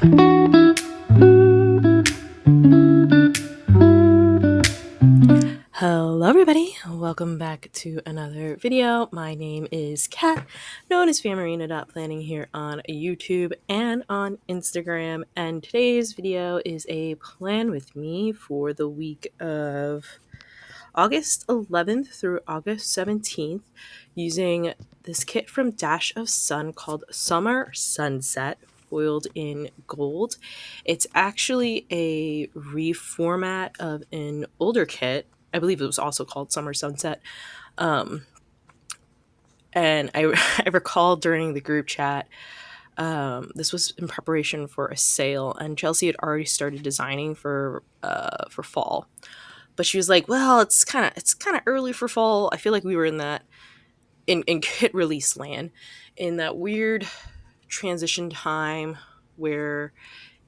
Hello everybody, welcome back to another video. My name is Kat, known as phamerina.planning here on YouTube and on Instagram, and today's video is a plan with me for the week of August 11th through August 17th using this kit from Dash of Sun called Summer Sunset, foiled in gold. It's actually a reformat of an older kit. I believe it was also called Summer Sunset. Um, and I, I recall during the group chat, this was in preparation for a sale, and Chelsea had already started designing for fall. But she was like, "Well, it's kind of early for fall." I feel like we were in that in kit release land, in that weird transition time where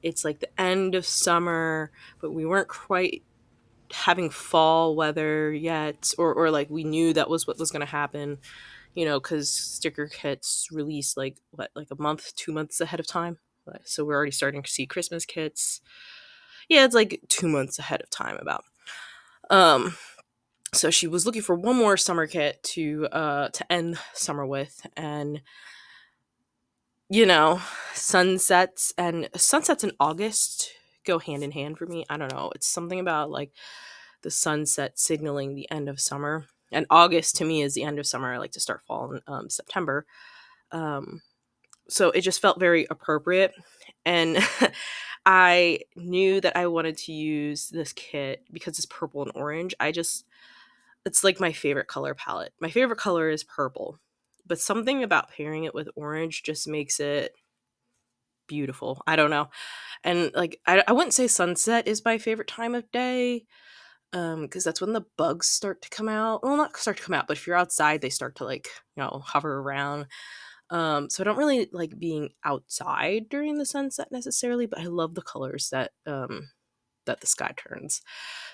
it's like the end of summer, but we weren't quite having fall weather yet, or like we knew that was what was going to happen, because sticker kits release like what, like a month, 2 months ahead of time. So we're already starting to see Christmas kits. Yeah, it's like 2 months ahead of time about. Um, so she was looking for one more summer kit to end summer with, and you know sunsets in August go hand in hand for me. I don't know, it's something about like the sunset signaling the end of summer, and August to me is the end of summer. I like to start fall in September. Um, so it just felt very appropriate, and I knew that I wanted to use this kit because it's purple and orange. It's like my favorite color palette. My favorite color is purple, but something about pairing it with orange just makes it beautiful. I don't know. And like I wouldn't say sunset is my favorite time of day, because that's when the bugs start to come out. Well, not start to come out, but if you're outside, they start to like, hover around. So I don't really like being outside during the sunset necessarily, but I love the colors that the sky turns.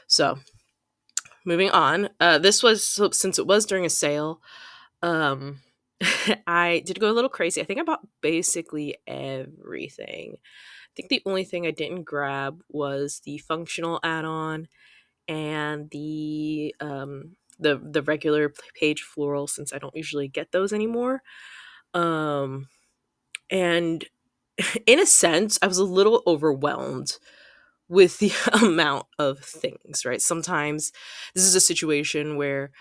So moving on, this was, so since it was during a sale, um, I did go a little crazy. I think I bought basically everything. I think the only thing I didn't grab was the functional add-on and the regular page floral, since I don't usually get those anymore. Um, and in a sense, I was a little overwhelmed with the amount of things. Right? Sometimes this is a situation where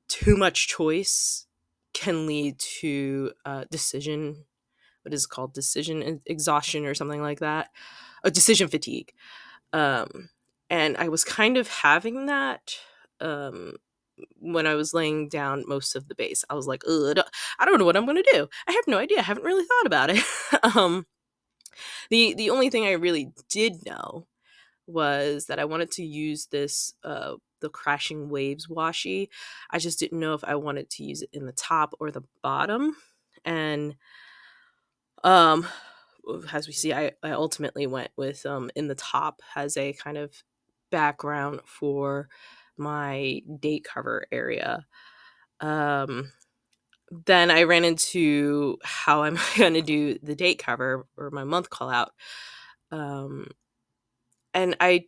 too much choice can lead to decision, what is it called, decision exhaustion or something like that, a decision fatigue. Um, and I was kind of having that, um, when I was laying down most of the base. I was like, ugh, I don't know what I'm going to do. I have no idea. I haven't really thought about it. um, the only thing I really did know was that I wanted to use this, the crashing waves washi. I just didn't know if I wanted to use it in the top or the bottom. And um as we see, I ultimately went with, in the top as a kind of background for my date cover area. Um then I ran into how I'm going to do the date cover or my month call out. Um and I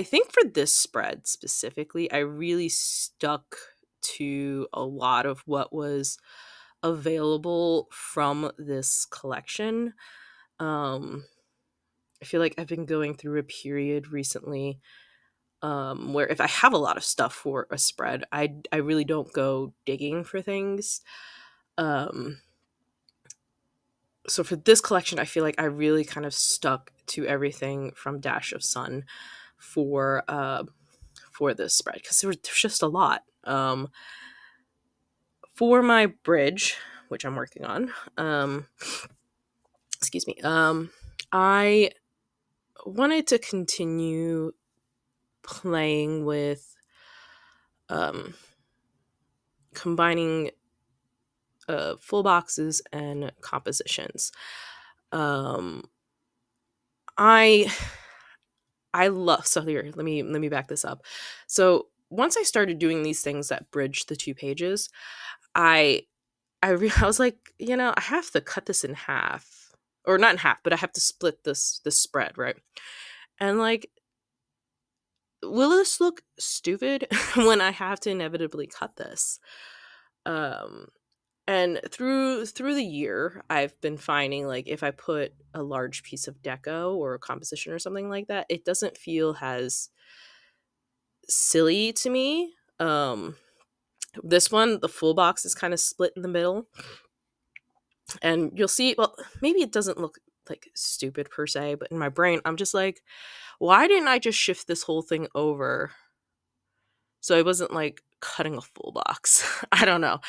think for this spread specifically, I really stuck to a lot of what was available from this collection. Um, I feel like I've been going through a period recently, where if I have a lot of stuff for a spread, I really don't go digging for things. Um, so for this collection, I feel like I really kind of stuck to everything from Dash of Sun for for this spread, because there's just a lot. For my bridge, which I'm working on, excuse me, I wanted to continue playing with, um, combining full boxes and compositions. Um, I I love, so here, let me back this up. So once I started doing these things that bridge the two pages, I I was like, I have to cut this in half, or not in half, but I have to split this spread, right? And like, will this look stupid when I have to inevitably cut this? Um, and through the year, I've been finding like if I put a large piece of deco or a composition or something like that, it doesn't feel as silly to me. This one, the full box is kind of split in the middle, and you'll see. Well, maybe it doesn't look like stupid per se, but in my brain, I'm just like, why didn't I just shift this whole thing over so I wasn't like cutting a full box? I don't know.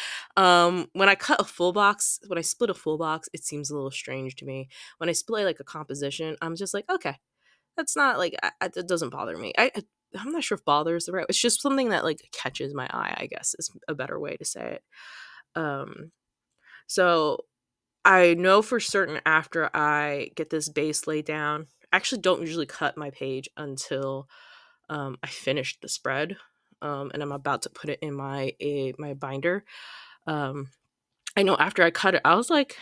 When I cut a full box, when I split a full box, it seems a little strange to me. When I split like a composition, I'm just like, okay, that's not like it doesn't bother me. I'm not sure if bother is the right. It's just something that like catches my eye, I guess is a better way to say it. Um, so I know for certain after I get this base laid down, I actually don't usually cut my page until I finish the spread, and I'm about to put it in my binder. Um, I know after I cut it, I was like,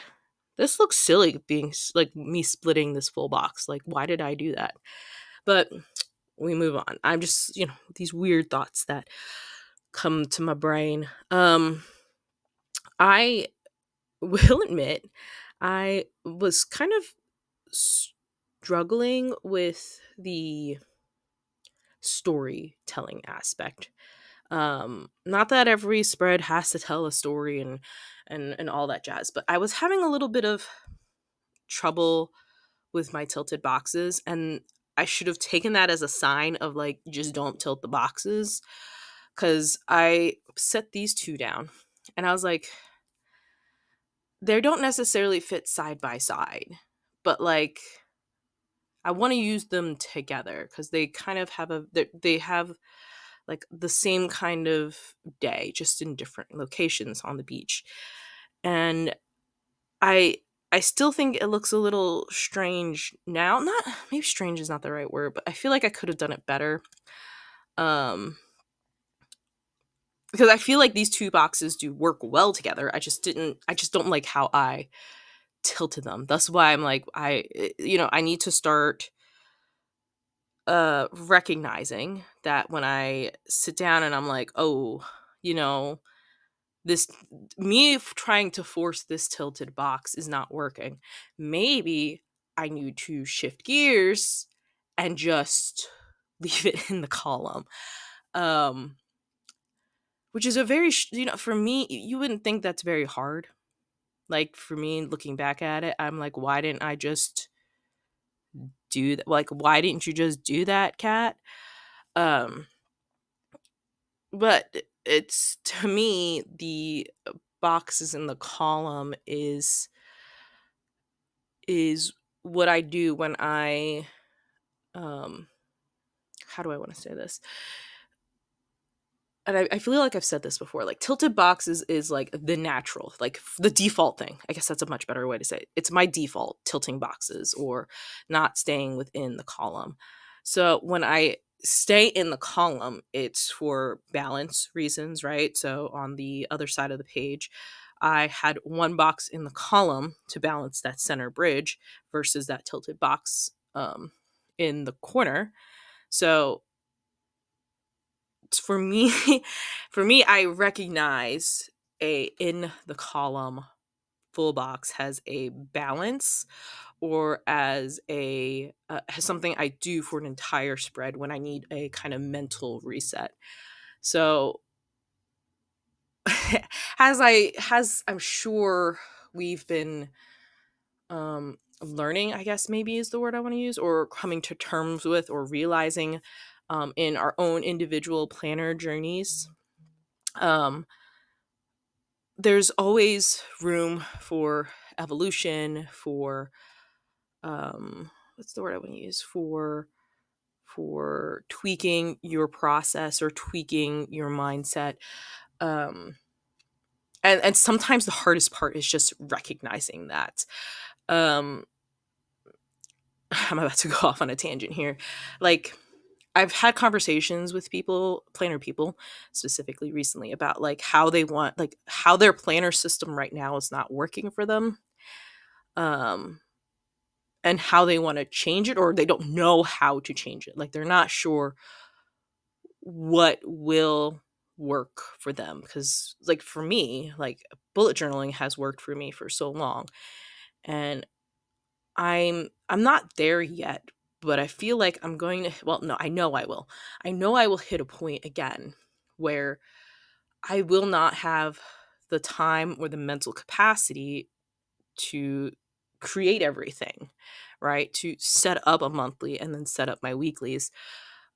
this looks silly being like me splitting this full box. Like, why did I do that? But we move on. I'm just, these weird thoughts that come to my brain. I will admit, I was kind of struggling with the storytelling aspect. Not that every spread has to tell a story and all that jazz, but I was having a little bit of trouble with my tilted boxes, and I should have taken that as a sign of like, just don't tilt the boxes, because I set these two down and I was like, they don't necessarily fit side by side, but like I want to use them together because they kind of have they have like the same kind of day, just in different locations on the beach. And I I still think it looks a little strange now. Not maybe strange is not the right word, but I feel like I could have done it better. Um because I feel like these two boxes do work well together. I just don't like how I tilted them. That's why I'm like, I need to start recognizing that when I sit down and I'm like, oh, you know, this trying to force this tilted box is not working. Maybe I need to shift gears and just leave it in the column. Um which is a very for me, you wouldn't think that's very hard. Like for me looking back at it, I'm like, why didn't I just do that? Like, why didn't you just do that, Cat? Um but it's, to me, the boxes in the column is what I do when I um how do I want to say this? And I feel like I've said this before, like tilted boxes is like the natural, like the default thing. I guess that's a much better way to say it. It's my default tilting boxes or not staying within the column. So when I stay in the column, it's for balance reasons, right? So on the other side of the page, I had one box in the column to balance that center bridge versus that tilted box in the corner. So for me, for me, I recognize a in the column full box has a balance, or as a has something I do for an entire spread when I need a kind of mental reset. So has I'm sure we've been learning, I guess maybe is the word I want to use, or coming to terms with, or realizing in our own individual planner journeys, um there's always room for evolution, for what's the word I want to use, for tweaking your process or tweaking your mindset. um and sometimes the hardest part is just recognizing that. um I'm about to go off on a tangent here. Like, I've had conversations with people, planner people specifically recently, about like how they want, like how their planner system right now is not working for them. um and how they want to change it, or they don't know how to change it. Like they're not sure what will work for them, because like for me, like bullet journaling has worked for me for so long, and I'm not there yet, but I feel like I'm going to, well, no, I know I will. I know I will hit a point again where I will not have the time or the mental capacity to create everything, right? To set up a monthly and then set up my weeklies.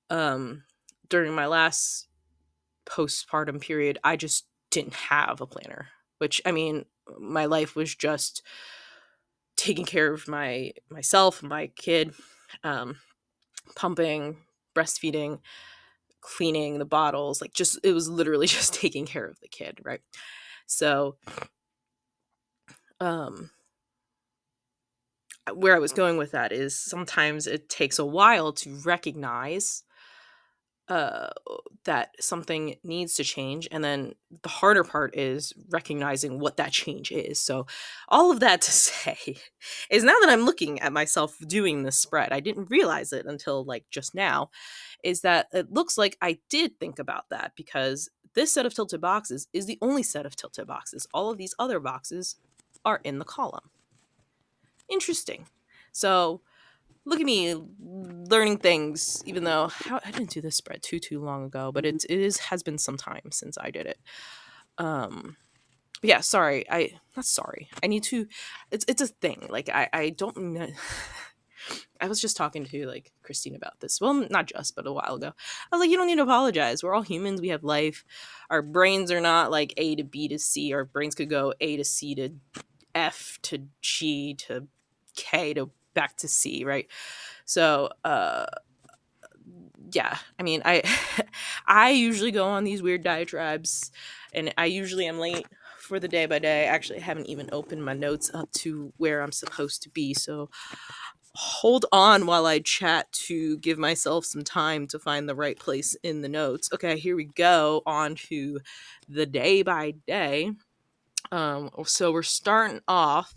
Um During my last postpartum period, I just didn't have a planner, which I mean, my life was just taking care of myself, my kid, um, pumping, breastfeeding, cleaning the bottles, like just it was literally just taking care of the kid, right? So, um, where I was going with that is sometimes it takes a while to recognize uh that something needs to change, and then the harder part is recognizing what that change is. So all of that to say is, now that I'm looking at myself doing this spread, I didn't realize it until like just now, is that it looks like I did think about that, because this set of tilted boxes is the only set of tilted boxes. All of these other boxes are in the column. Interesting. So look at me learning things, even though I didn't do this spread too long ago, but it is has been some time since I did it. But yeah, sorry, I not sorry. I need to. It's a thing. Like I don't. I was just talking to like Christine about this. Well, not just, but a while ago. I was like, you don't need to apologize. We're all humans. We have life. Our brains are not like A to B to C. Our brains could go A to C to F to G to K to back to C, right? So, yeah, I mean, I I usually go on these weird diatribes, and I usually am late for the day by day. Actually, I haven't even opened my notes up to where I'm supposed to be, so hold on while I chat to give myself some time to find the right place in the notes. Okay, here we go, on to the day by day. So we're starting off.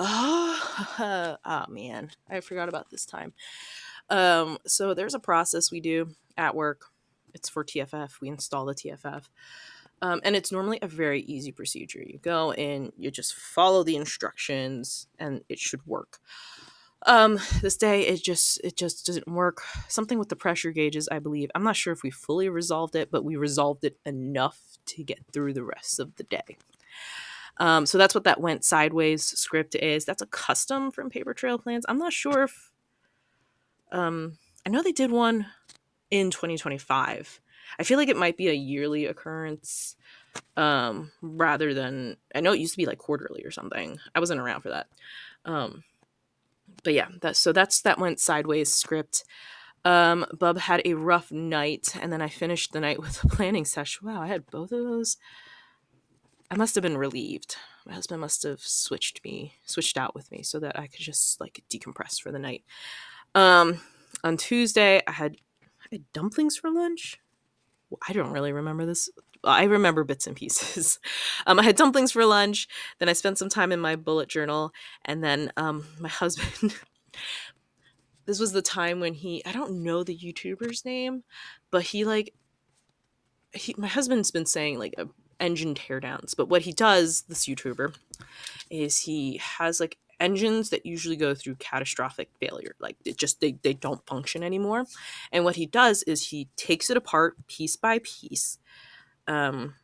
Oh man, I forgot about this time. So there's a process we do at work. It's for TFF. We install the TFF. And it's normally a very easy procedure. You go in, you just follow the instructions, and it should work. This day it just doesn't work. Something with the pressure gauges, I believe. I'm not sure if we fully resolved it, but we resolved it enough to get through the rest of the day. So that's what that went sideways script is. That's a custom from Paper Trail Plans. I'm not sure if I know they did one in 2025. I feel like it might be a yearly occurrence, rather than, I know it used to be like quarterly or something. I wasn't around for that. Um, but yeah, that went sideways script. Bub had a rough night, and then I finished the night with a planning session. Wow, I had both of those. I must have been relieved. My husband must have switched out with me so that I could just like decompress for the night. On Tuesday, I had dumplings for lunch. I don't really remember this. I remember bits and pieces. I had dumplings for lunch. Then I spent some time in my bullet journal, and then my husband. This was the time when I don't know the YouTuber's name, but my husband's been saying like engine teardowns, but what he does, this YouTuber, is he has like engines that usually go through catastrophic failure, like they don't function anymore, and what he does is he takes it apart piece by piece, um,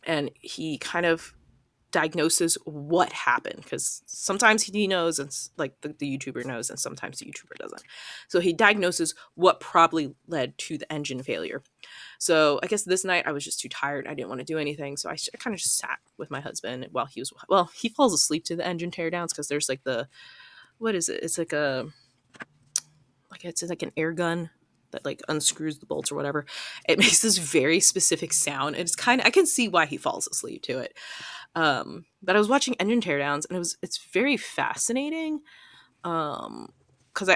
and he kind of diagnoses what happened, because sometimes he knows, and like the YouTuber knows, and sometimes the YouTuber doesn't. So he diagnoses what probably led to the engine failure. So I guess this night I was just too tired. I didn't want to do anything. So I kind of just sat with my husband while he falls asleep to the engine teardowns, because there's like what is it? It's like it's like an air gun that like unscrews the bolts or whatever. It makes this very specific sound. It's I can see why he falls asleep to it. But I was watching engine teardowns, and it's very fascinating. Because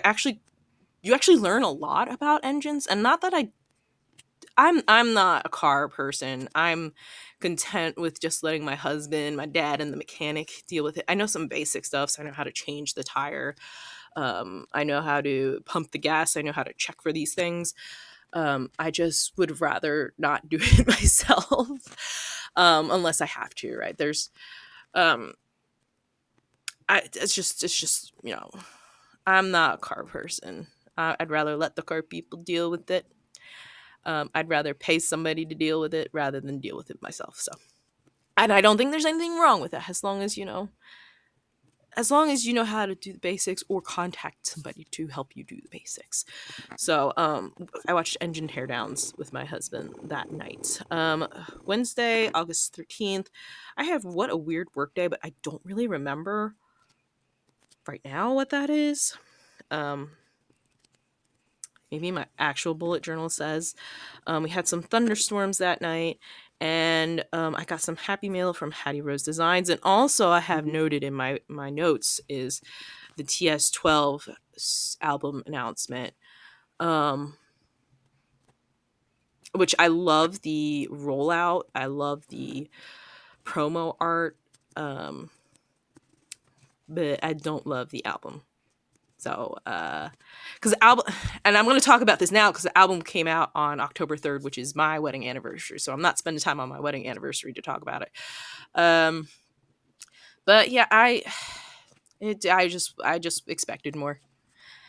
you actually learn a lot about engines, and not that I'm not a car person. I'm content with just letting my husband, my dad, and the mechanic deal with it. I know some basic stuff, so I know how to change the tire. I know how to pump the gas. I know how to check for these things. I just would rather not do it myself, unless I have to. Right? Um, it's just I'm not a car person. I'd rather let the car people deal with it. I'd rather pay somebody to deal with it rather than deal with it myself. So, and I don't think there's anything wrong with that, as long as you know how to do the basics or contact somebody to help you do the basics. So, I watched Engine Teardowns with my husband that night. Wednesday, August 13th. I have what a weird work day, but I don't really remember right now what that is. Um, Maybe my actual bullet journal says. We had some thunderstorms that night, and I got some Happy Mail from Hattie Rose Designs. And also, I have noted in my notes is the TS12 album announcement, um, which I love the rollout. I love the promo art, um, but I don't love the album. So, because the album, and I'm going to talk about this now because the album came out on October 3rd, which is my wedding anniversary. So I'm not spending time on my wedding anniversary to talk about it. But yeah, I just expected more.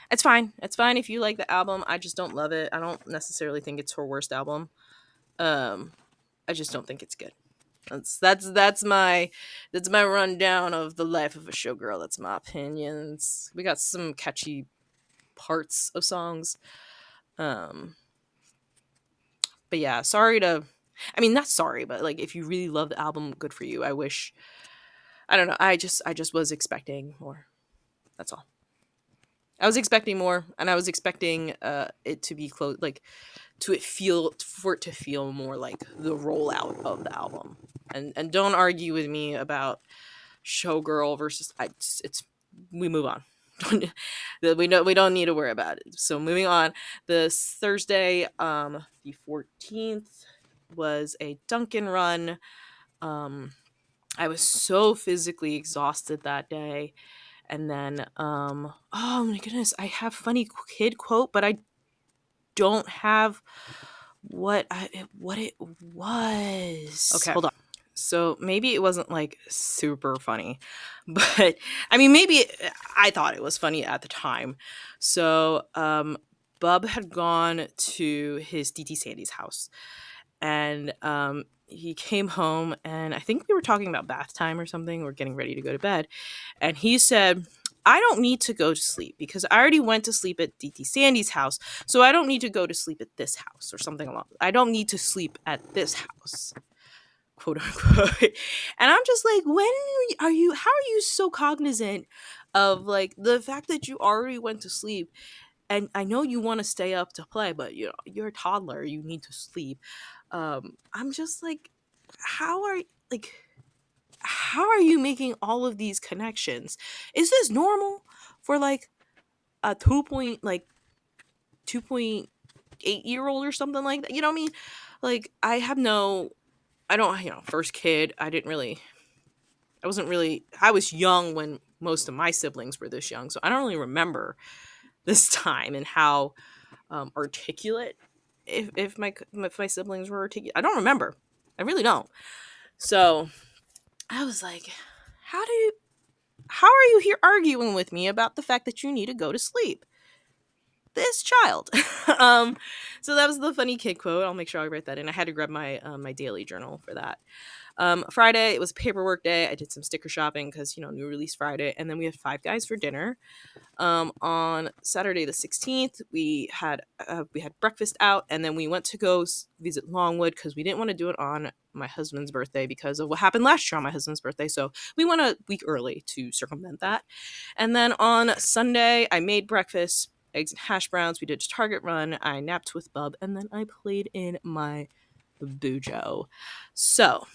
It's fine. It's fine if you like the album. I just don't love it. I don't necessarily think it's her worst album. Um, I just don't think it's good. That's my rundown of the life of a showgirl. That's my opinions. We got some catchy parts of songs. Um, but yeah, not sorry, but like if you really love the album, good for you. I don't know. I just was expecting more. That's all. I was expecting more, and I was expecting it to be close, like for it to feel more like the rollout of the album. And don't argue with me about showgirl versus it's we move on. We don't need to worry about it. So moving on, this Thursday, the 14th was a Dunkin' run. I was so physically exhausted that day. And then oh my goodness, I have funny kid quote, but I don't have what it was. Okay, hold on. So maybe it wasn't like super funny, but I mean, I thought it was funny at the time. So, Bub had gone to his DT Sandy's house, and he came home, and I think we were talking about bath time or something. We're getting ready to go to bed, and he said, I don't need to go to sleep because I already went to sleep at DT Sandy's house, so I don't need to go to sleep at this house or something along. I don't need to sleep at this house, quote unquote. And I'm just like, how are you so cognizant of like the fact that you already went to sleep? And I know you want to stay up to play, but you're a toddler, you need to sleep. I'm just like, how are like how are you making all of these connections? Is this normal for like a 2.8-year-old or something like that? You know what I mean? Like I don't, first kid, I was young when most of my siblings were this young, so I don't really remember this time and how articulate if my siblings were articulate. I don't remember. I really don't. So I was like, how are you here arguing with me about the fact that you need to go to sleep? This child. um, so that was the funny kid quote. I'll make sure I write that in. I had to grab my daily journal for that. Friday, it was paperwork day. I did some sticker shopping because new release Friday, and then we had Five Guys for dinner. On Saturday the 16th, we had breakfast out, and then we went to go visit Longwood because we didn't want to do it on my husband's birthday because of what happened last year on my husband's birthday. So we went a week early to circumvent that. And then on Sunday, I made breakfast, eggs and hash browns. We did a Target run. I napped with Bub, and then I played in my Bujo. So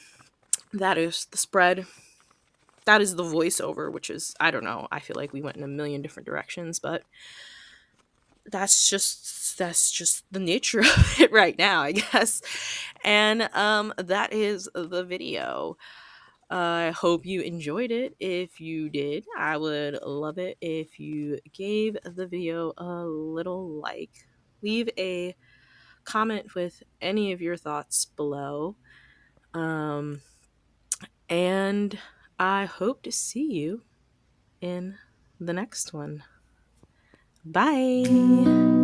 that is the spread. That is the voiceover, which is, I don't know, I feel like we went in a million different directions, but that's just the nature of it right now, I guess. And that is the video. I hope you enjoyed it. If you did, I would love it if you gave the video a little like. Leave a comment with any of your thoughts below. Um, and I hope to see you in the next one. Bye.